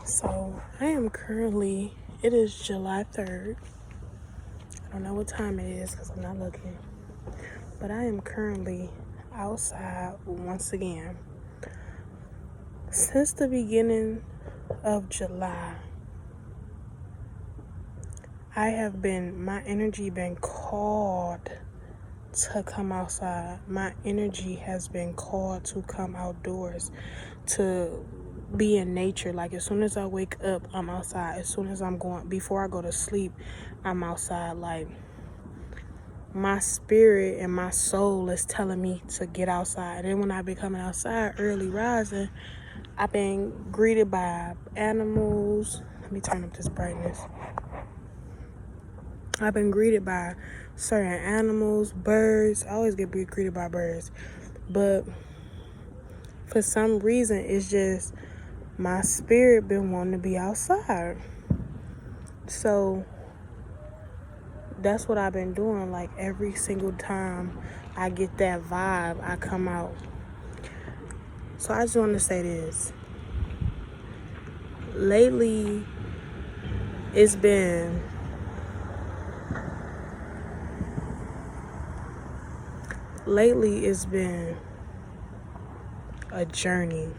So I am currently, it is July 3rd. I don't know what time it is because I'm not looking. But I am currently outside once again. Since the beginning of July, my energy been called to come outside. My energy has been called to come outdoors, to be in nature. Like as soon as I wake up, I'm outside. As soon as before I go to sleep, I'm outside. Like my spirit and my soul is telling me to get outside. And when I be coming outside early rising, I've been greeted by animals. Let me turn up this brightness. I've been greeted by certain animals, birds. I always get greeted by birds. But for some reason, it's just my spirit been wanting to be outside. So that's what I've been doing. Like every single time I get that vibe, I come out. So I just want to say this. Lately, it's been a journey.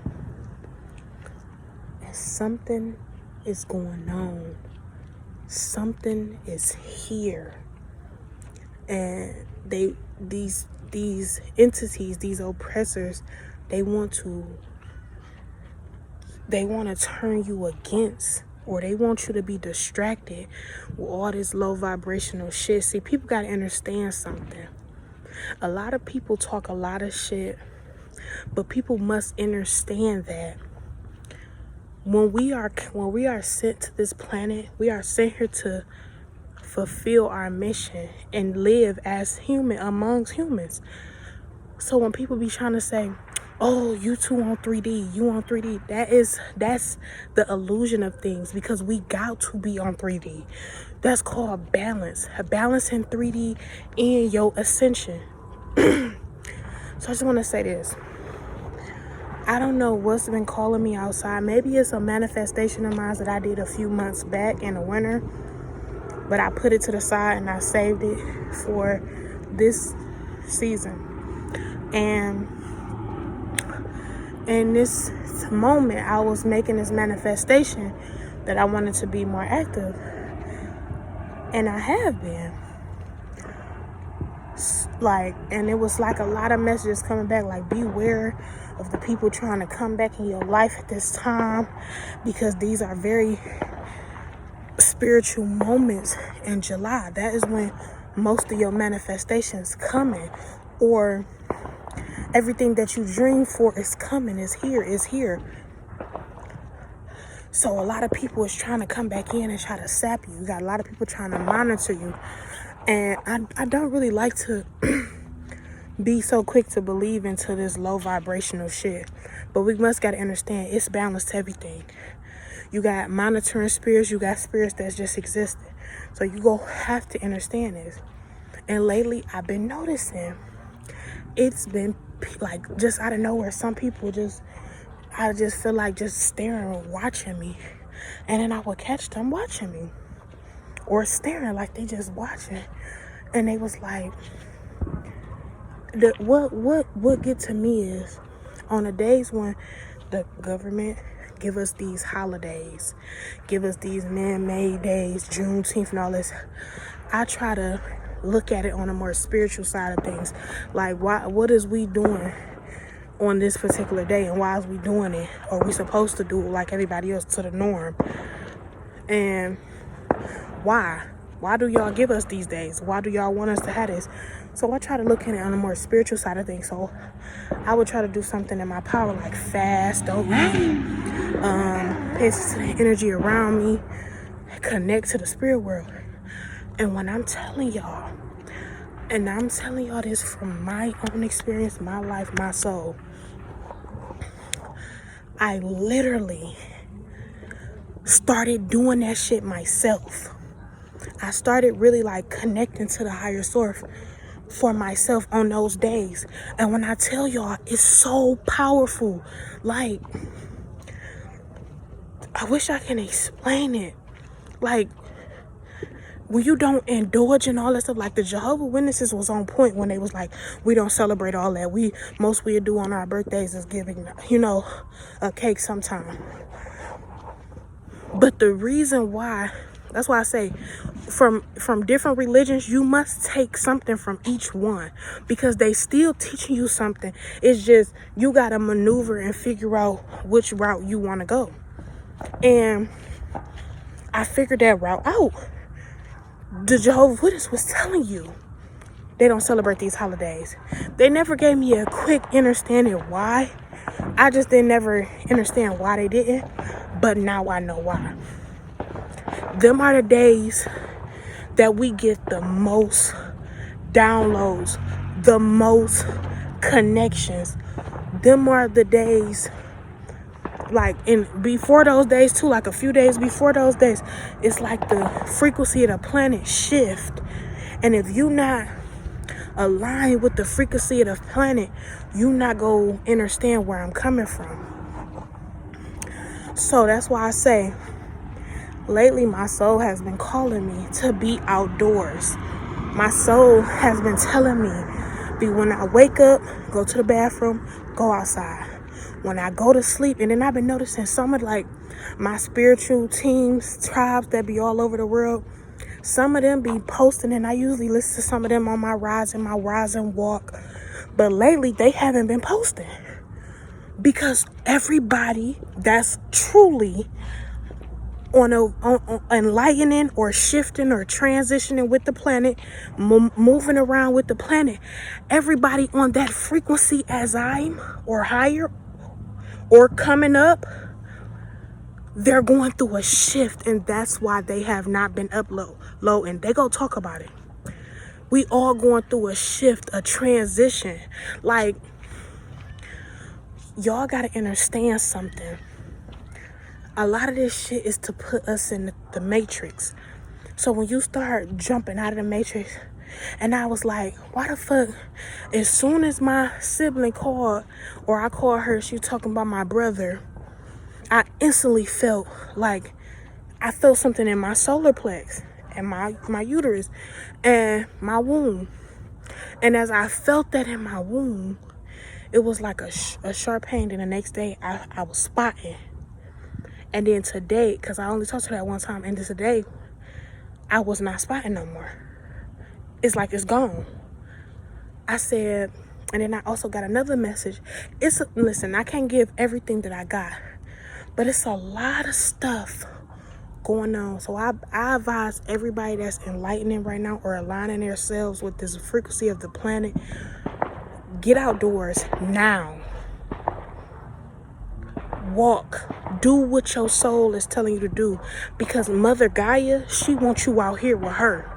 And something is going on. Something is here. And these entities, these oppressors, they want to turn you against, or they want you to be distracted with all this low vibrational shit. See, people got to understand something. A lot of people talk a lot of shit, but people must understand that when we are sent to this planet, we are sent here to fulfill our mission and live as human amongst humans. So when people be trying to say, oh, you two on 3D, you on 3D, that's the illusion of things, because we got to be on 3D. That's called balance. A balance in 3D in your ascension. So I just want to say this. I don't know what's been calling me outside. Maybe it's a manifestation of mine that I did a few months back in the winter, but I put it to the side and I saved it for this season. And in this moment, I was making this manifestation that I wanted to be more active. And I have been. And it was like a lot of messages coming back, like beware of the people trying to come back in your life at this time, because these are very spiritual moments in July. That is when most of your manifestations coming, or everything that you dream for is coming, is here. So a lot of people is trying to come back in and try to sap you. You got a lot of people trying to monitor you. And I don't really like to be so quick to believe into this low vibrational shit. But we must got to understand it's balance to everything. You got monitoring spirits. You got spirits that's just existing. So you go have to understand this. And lately I've been noticing it's been like just out of nowhere. Some people I just feel like just staring and watching me. And then I would catch them watching me. Or staring like they just watching. And they was like, what get to me is on the days when the government give us these holidays, give us these man-made days, Juneteenth and all this, I try to look at it on a more spiritual side of things. Like, what is we doing on this particular day, and why is we doing it? Are we supposed to do it like everybody else to the norm? And why do y'all give us these days? Why do y'all want us to have this? So I try to look at it on a more spiritual side of things. So I would try to do something in my power, like fast, don't eat, it's energy around me, connect to the spirit world. And when I'm telling y'all, and I'm telling y'all this from my own experience, my life, my soul, I literally started doing that shit myself. I started really like connecting to the higher source for myself on those days. And when I tell y'all, it's so powerful. Like, I wish I can explain it. Like, when you don't indulge in all that stuff, like the Jehovah's Witnesses was on point when they was like, we don't celebrate all that. Most we do on our birthdays is giving, a cake sometime. But the reason why, that's why I say, from different religions, you must take something from each one, because they still teaching you something. It's just you gotta maneuver and figure out which route you want to go. And I figured that route out. The Jehovah's Witnesses was telling you they don't celebrate these holidays. They never gave me a quick understanding why. I just didn't never understand why they didn't, but now I know why. Them are the days that we get the most downloads, the most connections. Them are the days, like, in before those days too, like a few days before those days, it's like the frequency of the planet shift. And if you not aligned with the frequency of the planet, you not go understand where I'm coming from. So that's why I say, lately my soul has been calling me to be outdoors. My soul has been telling me, when I wake up, go to the bathroom, go outside. When I go to sleep, and then I've been noticing some of like my spiritual teams, tribes that be all over the world, some of them be posting, and I usually listen to some of them on my rise and walk. But lately they haven't been posting, because everybody that's truly on enlightening or shifting or transitioning with the planet, moving around with the planet, everybody on that frequency as I'm or higher or coming up, they're going through a shift, and that's why they have not been uploading. They go talk about it. We all going through a shift, a transition. Like, y'all gotta understand something. A lot of this shit is to put us in the matrix. So when you start jumping out of the matrix, and I was like, why the fuck, as soon as my sibling called, or I called her, she was talking about my brother, I instantly felt like I felt something in my solar plex and my uterus and my womb. And as I felt that in my womb, it was like a sharp pain. And the next day I was spotting. And then today, because I only talked to her that one time, and today I was not spotting no more. It's like it's gone. I said, and then I also got another message. Listen, I can't give everything that I got, but it's a lot of stuff going on. So I advise everybody that's enlightening right now or aligning themselves with this frequency of the planet, get outdoors now. Walk. Do what your soul is telling you to do, because Mother Gaia, she wants you out here with her.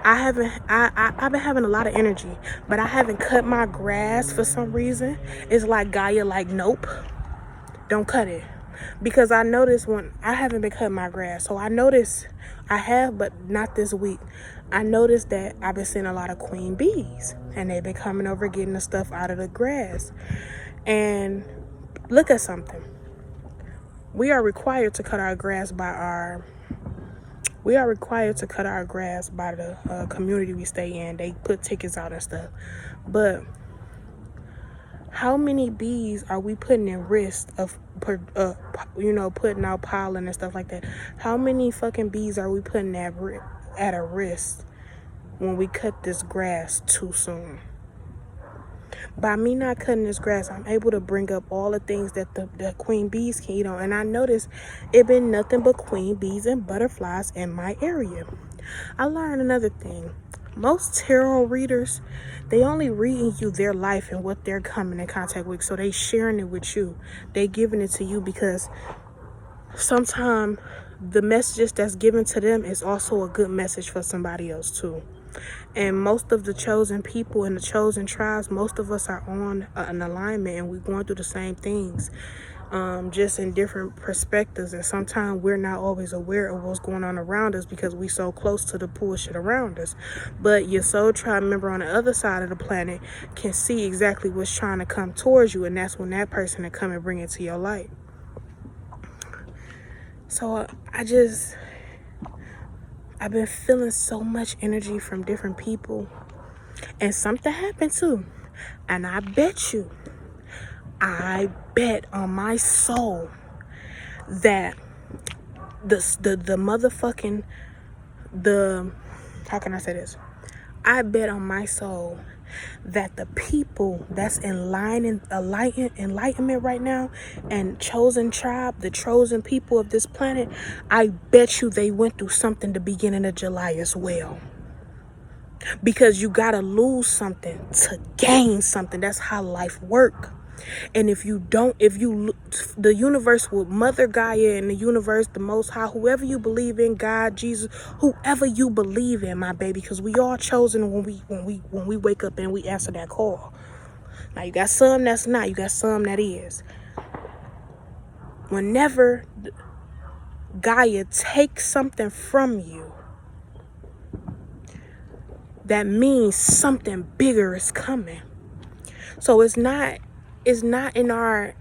I've been having a lot of energy, but I haven't cut my grass for some reason. It's like Gaia, like, nope, don't cut it. Because I noticed when I haven't been cutting my grass, so I noticed I have, but not this week. I noticed that I've been seeing a lot of queen bees, and they've been coming over getting the stuff out of the grass. And look at something. We are required to cut our grass by the community we stay in. They put tickets out and stuff. But how many bees are we putting in risk of, putting out pollen and stuff like that? How many fucking bees are we putting at a risk when we cut this grass too soon? By me not cutting this grass, I'm able to bring up all the things that the queen bees can eat on. And I noticed it been nothing but queen bees and butterflies in my area. I learned another thing. Most tarot readers, they only reading you their life and what they're coming in contact with. So they sharing it with you. They giving it to you because sometimes the messages that's given to them is also a good message for somebody else too. And most of the chosen people and the chosen tribes, most of us are on an alignment, and we're going through the same things, just in different perspectives. And sometimes we're not always aware of what's going on around us because we so close to the bullshit around us. But your soul tribe member on the other side of the planet can see exactly what's trying to come towards you, and that's when that person will come and bring it to your light. So I've been feeling so much energy from different people, and something happened too. And I bet on my soul that the motherfucking, how can I say this? I bet on my soul that the people that's in enlightenment right now, and chosen tribe, the chosen people of this planet, I bet you they went through something the beginning of July as well. Because you gotta lose something to gain something. That's how life works. And the universe will, Mother Gaia and the universe, the Most High, whoever you believe in, God, Jesus, whoever you believe in, my baby, because we all chosen when we wake up and we answer that call. Now you got some that's not, you got some that is. Whenever Gaia takes something from you, that means something bigger is coming. So it's not in our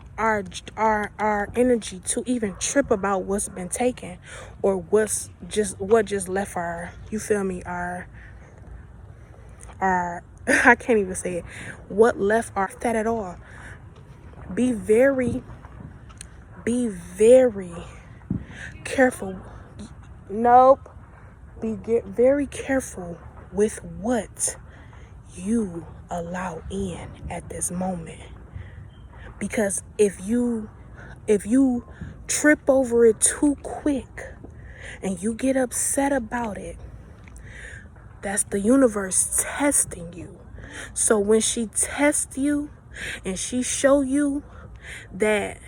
energy to even trip about what's been taken, or what just left our, you feel me, our I can't even say it, what left our, that at all. Be very careful. Nope. Get very careful with what you allow in at this moment. Because if you trip over it too quick and you get upset about it, that's the universe testing you. So when she tests you and she show you that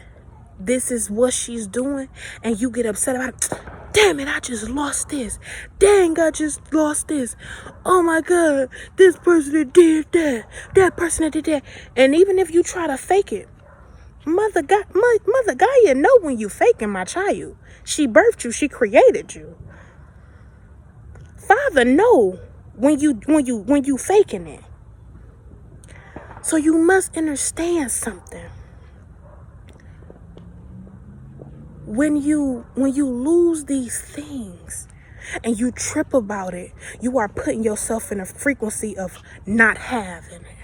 this is what she's doing, and you get upset about it, damn it, I just lost this. Dang, I just lost this. Oh my God, this person that did that. That person that did that. And even if you try to fake it, Mother Gaia know when you faking, my child. She birthed you. She created you. Father know when you faking it. So you must understand something. When you lose these things and you trip about it, you are putting yourself in a frequency of not having it.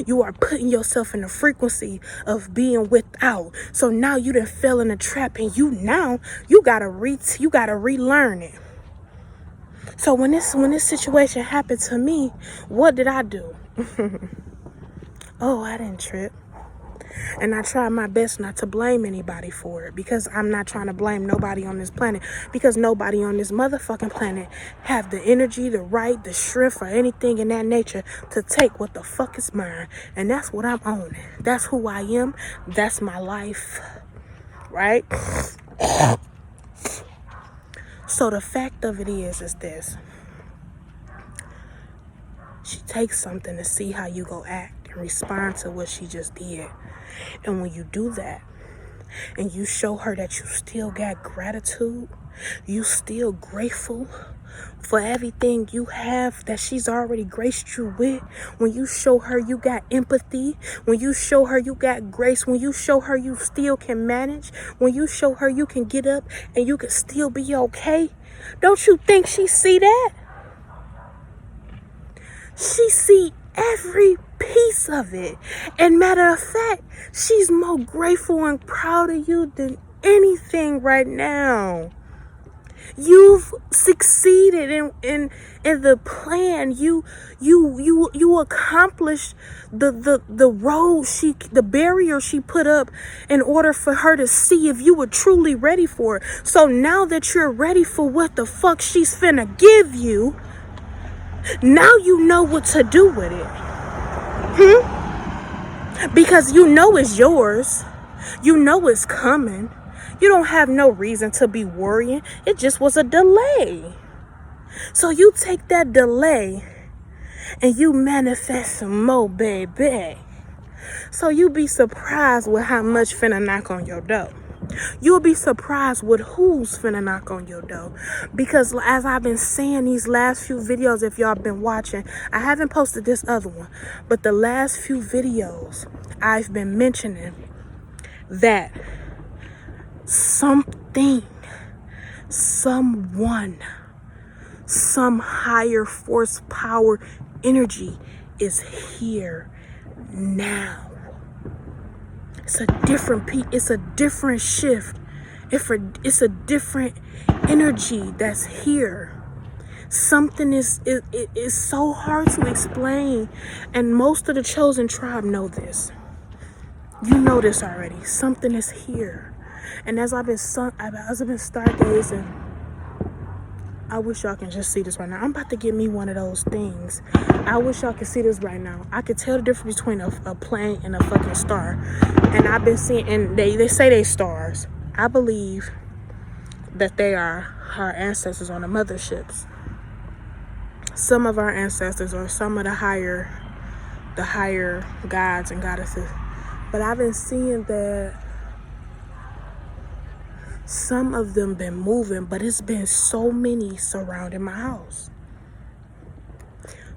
You are putting yourself in a frequency of being without. So now you done fell in a trap, and you gotta relearn it. So when this situation happened to me, what did I do? Oh, I didn't trip. And I tried my best not to blame anybody for it, because I'm not trying to blame nobody on this planet, because nobody on this motherfucking planet have the energy, the right, the strength, or anything in that nature to take what the fuck is mine. And that's what I'm owning. That's who I am. That's my life. Right? So the fact of it is this. She takes something to see how you go act and respond to what she just did. And when you do that, and you show her that you still got gratitude, you still grateful for everything you have that she's already graced you with, when you show her you got empathy, when you show her you got grace, when you show her you still can manage, when you show her you can get up and you can still be okay, don't you think she see that? She see every piece of it. And matter of fact, she's more grateful and proud of you than anything right now. You've succeeded in the plan. You accomplished the road the barrier she put up in order for her to see if you were truly ready for it. So now that you're ready for what the fuck she's finna give you, now you know what to do with it. Because you know it's yours. You know it's coming. You don't have no reason to be worrying. It just was a delay. So you take that delay and you manifest some more, baby. So you be surprised with how much finna knock on your door. You'll be surprised with who's finna knock on your door. Because as I've been saying these last few videos, if y'all been watching, I haven't posted this other one, but the last few videos I've been mentioning that something someone, some higher force, power, energy is here now. It's a different it's a different shift. It's a different energy that's here. Something is so hard to explain, and most of the chosen tribe know this. You know this already. Something is here, and as I've been stargazing, I wish y'all can just see this right now. I'm about to get me one of those things. I wish y'all could see this right now. I could tell the difference between a plane and a fucking star. And I've been seeing, and they say they stars. I believe that they are our ancestors on the motherships. Some of our ancestors or some of the higher gods and goddesses. But I've been seeing that some of them been moving, but it's been so many surrounding my house.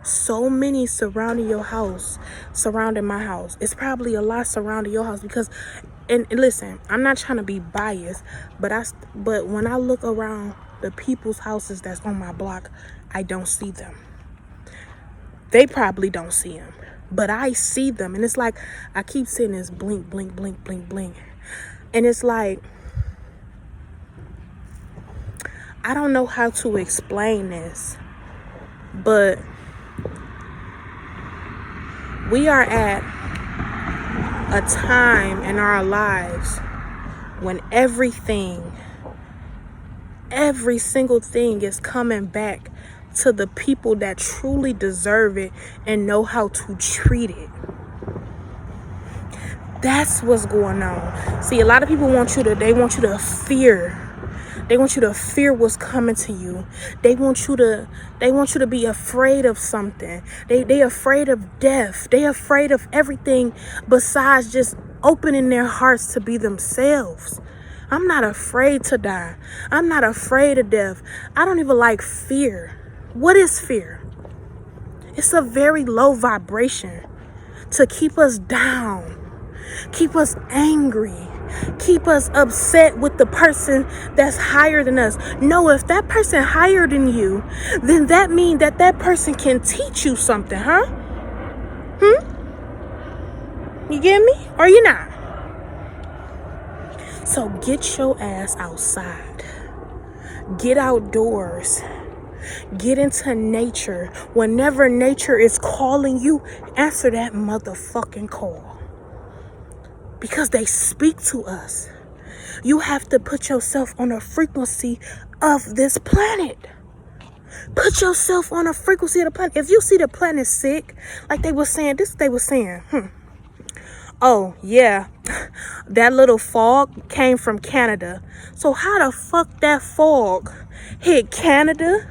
So many surrounding your house, surrounding my house. It's probably a lot surrounding your house because, and listen, I'm not trying to be biased, but when I look around the people's houses that's on my block, I don't see them. They probably don't see them, but I see them, and it's like I keep seeing this blink, blink, blink, blink, blink, and it's like, I don't know how to explain this, but we are at a time in our lives when every single thing is coming back to the people that truly deserve it and know how to treat it. That's what's going on. See, a lot of people want you to fear. They want you to fear what's coming to you. They want you to be afraid of something. They afraid of death. They afraid of everything besides just opening their hearts to be themselves. I'm not afraid to die. I'm not afraid of death. I don't even like fear. What is fear? It's a very low vibration to keep us down, keep us angry, keep us upset with the person that's higher than us. No, if that person higher than you, then that means that person can teach you something, huh? You get me? Or you not? So get your ass outside. Get outdoors. Get into nature. Whenever nature is calling you, answer that motherfucking call. Because they speak to us. You have to put yourself on a frequency of this planet. Put yourself on a frequency of the planet. If you see the planet sick, like they were saying, oh, yeah, that little fog came from Canada. So how the fuck that fog hit Canada,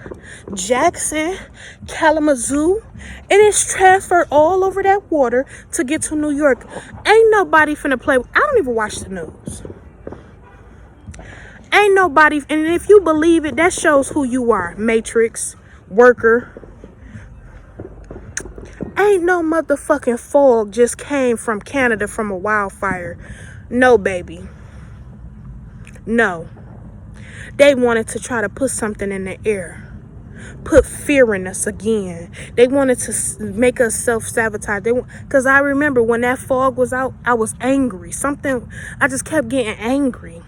Jackson, Kalamazoo, and it's transferred all over that water to get to New York? Ain't nobody finna play. I don't even watch the news. Ain't nobody, and if you believe it, that shows who you are. Matrix, worker. Ain't no motherfucking fog just came from Canada from a wildfire. No, baby. No. They wanted to try to put something in the air. Put fear in us again. They wanted to make us self-sabotage. Because I remember when that fog was out, I was angry. I just kept getting angry.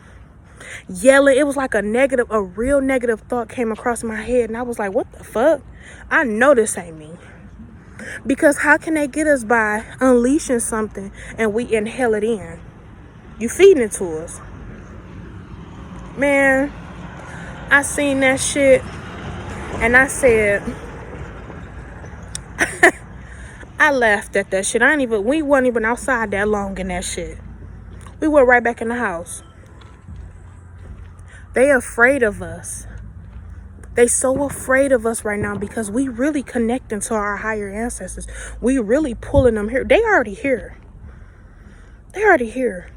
Yelling. It was like a real negative thought came across my head. And I was like, what the fuck? I know this ain't me. Because how can they get us by unleashing something and we inhale it in? You feeding it to us. Man, I seen that shit and I said, I laughed at that shit. We weren't even outside that long in that shit. We went right back in the house. They afraid of us. They so afraid of us right now because we really connecting to our higher ancestors. We really pulling them here. They already here. They already here.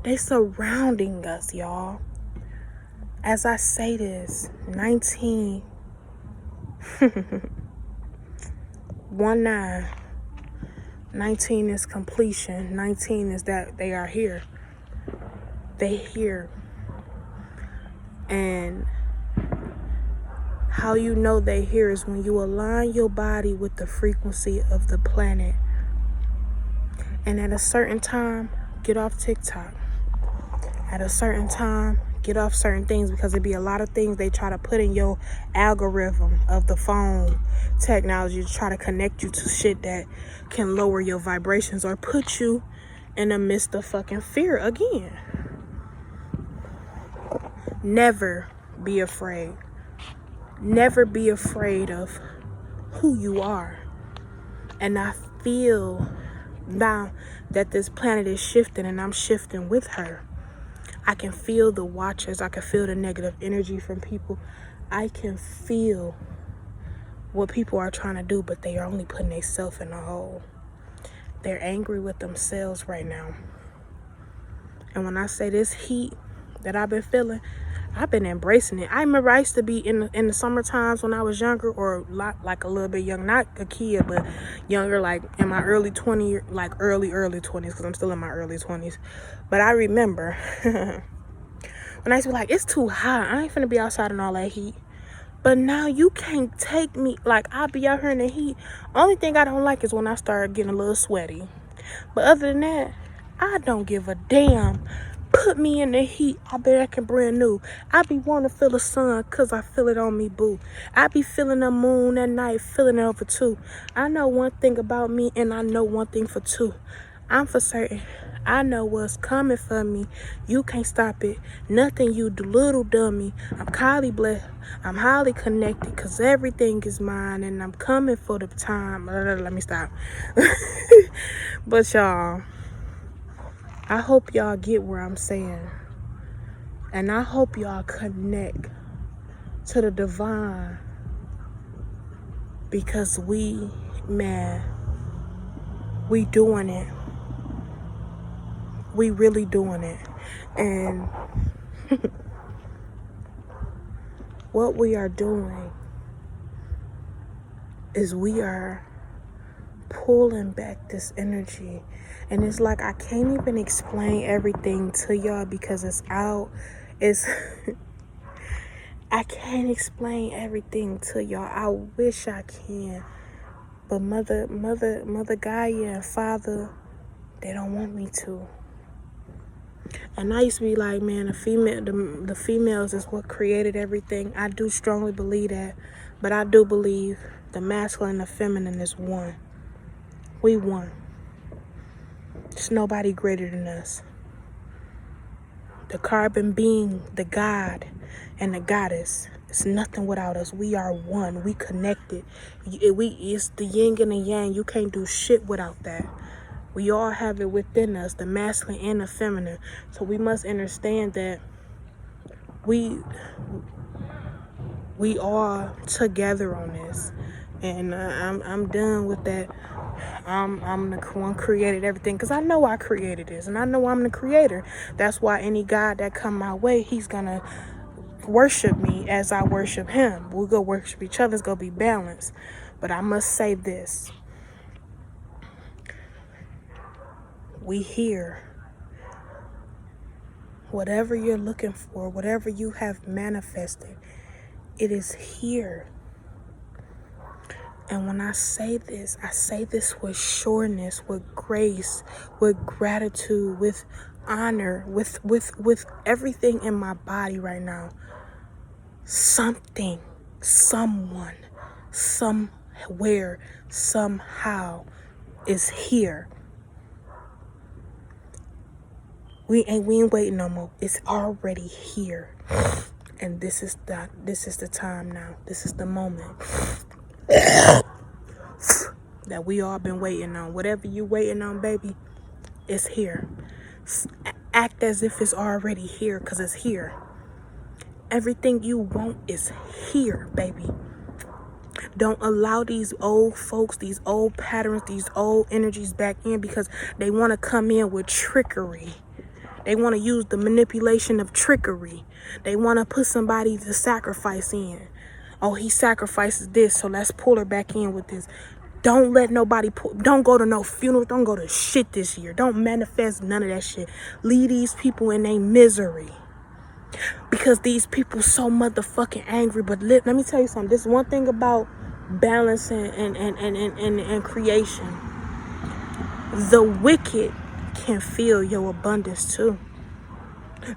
They surrounding us, y'all. As I say this, 19 is completion. 19 is that they are here. They hear. And how you know they hear is when you align your body with the frequency of the planet. And at a certain time, get off TikTok. At a certain time, get off certain things, because there be a lot of things they try to put in your algorithm of the phone technology to try to connect you to shit that can lower your vibrations or put you in the midst of fucking fear again. Never be afraid. Never be afraid of who you are. And I feel now that this planet is shifting and I'm shifting with her. I can feel the watchers. I can feel the negative energy from people. I can feel what people are trying to do, but they are only putting themselves in a hole. They're angry with themselves right now. And when I say this heat that I've been feeling, I've been embracing it. I remember I used to be in the summer times when I was younger, or like a little bit young, not a kid, but younger, like in my early 20s, like early 20s, because I'm still in my early 20s. But I remember when I used to be like, it's too hot. I ain't finna be outside in all that heat. But now you can't take me. Like, I'll be out here in the heat. Only thing I don't like is when I start getting a little sweaty. But other than that, I don't give a damn. Put me in the heat. I back and brand new. I be wanting to feel the sun because I feel it on me, boo. I be feeling the moon at night, feeling it over too. I know one thing about me, and I know one thing for two. I'm for certain. I know what's coming for me. You can't stop it. Nothing you do, little dummy. I'm highly blessed. I'm highly connected because everything is mine, and I'm coming for the time. Let me stop. But y'all, I hope y'all get where I'm saying. And I hope y'all connect to the divine. Because we doing it. We really doing it. And what we are doing is we are pulling back this energy. And it's like I can't even explain everything to y'all because it's out. I can't explain everything to y'all. I wish I can. But Mother Gaia and Father, they don't want me to. And I used to be like, man, the females is what created everything. I do strongly believe that. But I do believe the masculine and the feminine is one. We one. There's nobody greater than us. The carbon being, the God and the goddess, it's nothing without us. We are one. We connected. It's the yin and the yang. You can't do shit without that. We all have it within us, the masculine and the feminine. So we must understand that we are together on this. And I'm done with that. I'm the one created everything, because I know I created this, and I know I'm the creator. That's why any God that come my way, he's gonna worship me as I worship him. We'll go worship each other. It's gonna be balanced. But I must say this. We here. Whatever you're looking for, whatever you have manifested, it is here. And when I say this with sureness, with grace, with gratitude, with honor, with everything in my body right now. Something, someone, somewhere, somehow is here. We ain't waiting no more. It's already here. And this is the time now. This is the moment that we all been waiting on. Whatever you waiting on, baby, it's here. Act as if it's already here, because it's here. Everything you want is here, baby. Don't allow these old folks, these old patterns, these old energies back in, because they want to come in with trickery. They want to use the manipulation of trickery. They want to put somebody to sacrifice in. Oh, he sacrifices this, so let's pull her back in with this. Don't let nobody don't go to no funeral. Don't go to shit this year. Don't manifest none of that shit. Leave these people in their misery. Because these people so motherfucking angry. But let me tell you something. This one thing about balance and creation. The wicked can feel your abundance too.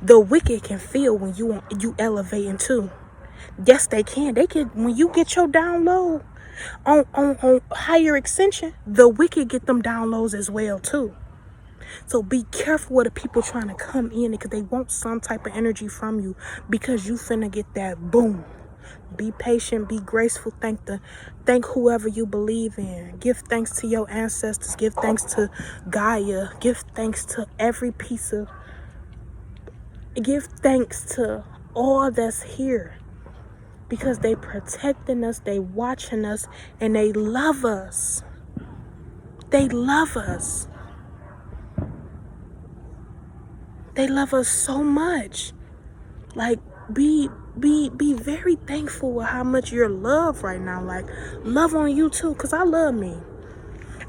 The wicked can feel when you elevating too. Yes, they can. They can. When you get your download on higher ascension, the wicked get them downloads as well too. So be careful with the people trying to come in because they want some type of energy from you because you finna get that boom. Be patient, be graceful, thank whoever you believe in. Give thanks to your ancestors, give thanks to Gaia, give thanks to give thanks to all that's here. Because they protecting us, they watching us, and they love us. They love us. They love us so much. Like, be very thankful with how much you're loved right now. Like, love on you too, because I love me.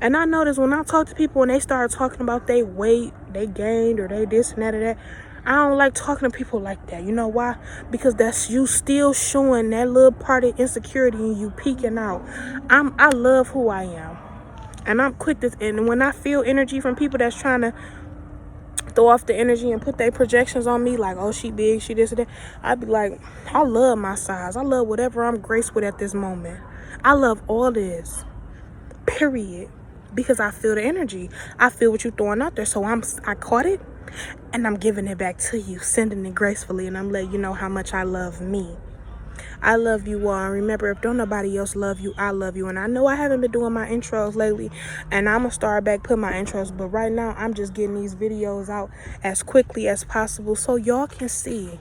And I notice when I talk to people and they start talking about they weight, they gained, or they this and that or that, I don't like talking to people like that. You know why? Because that's you still showing that little part of insecurity and you peeking out. I love who I am. And I'm quick to, and when I feel energy from people that's trying to throw off the energy and put their projections on me, like, oh, she big, she this and that, I'd be like, I love my size. I love whatever I'm graced with at this moment. I love all this. Period. Because I feel the energy. I feel what you're throwing out there. So I caught it and I'm giving it back to you, sending it gracefully, and I'm letting you know how much I love me. I love you all. And remember, if don't nobody else love you, I love you. And I know I haven't been doing my intros lately, and I'm going to start back putting my intros. But right now, I'm just getting these videos out as quickly as possible so y'all can see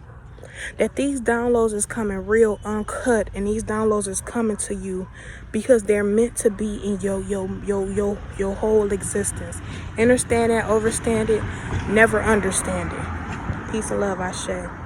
that these downloads is coming real uncut, and these downloads is coming to you because they're meant to be in your whole existence. Understand that, overstand it, never understand it. Peace and love, Ashe.